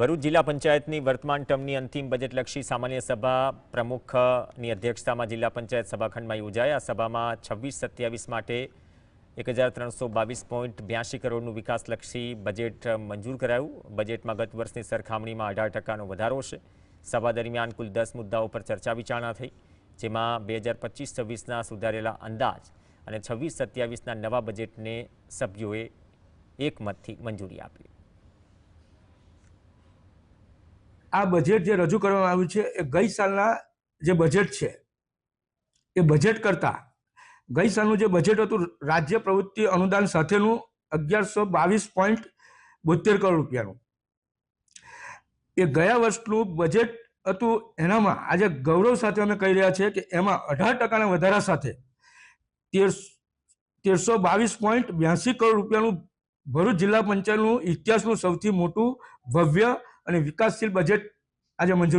ભરૂચ જિલ્લા પંચાયતની વર્તમાન ટર્મની અંતિમ બજેટલક્ષી સામાન્ય સભા પ્રમુખની અધ્યક્ષતામાં જિલ્લા પંચાયત સભાખંડમાં યોજાઈ। આ સભામાં 26-27 માટે 1322.82 કરોડનું વિકાસલક્ષી બજેટ મંજૂર કરાયું। બજેટમાં ગત વર્ષની સરખામણીમાં 18% વધારો છે। સભા દરમિયાન કુલ 10 મુદ્દાઓ પર ચર્ચા વિચારણા થઈ, જેમાં 2025-26ના સુધારેલા અંદાજ અને 26-27ના નવા બજેટને સભ્યોએ એકમતથી મંજૂરી આપી। આ બજેટ જે રજૂ કરવામાં આવ્યું છે એ ગઈ સાલના જે બજેટ છે એ બજેટ કરતાં ગઈ સાલનું જે બજેટ હતું રાજ્ય પ્રવૃત્તિ અનુદાન સાથેનું 1122.72 કરોડ રૂપિયાનું, એ ગયા વર્ષનું બજેટ હતું એનામાં આજે ગૌરવ સાથે અમે કહી રહ્યા છીએ કે એમાં 18%ના વધારા સાથે 1322.82 કરોડ રૂપિયાનું ભરૂચ જિલ્લા પંચાયતનું ઇતિહાસનું સૌથી મોટું ભવ્ય અને વિકાસશીલ બજેટ આજે મંજૂર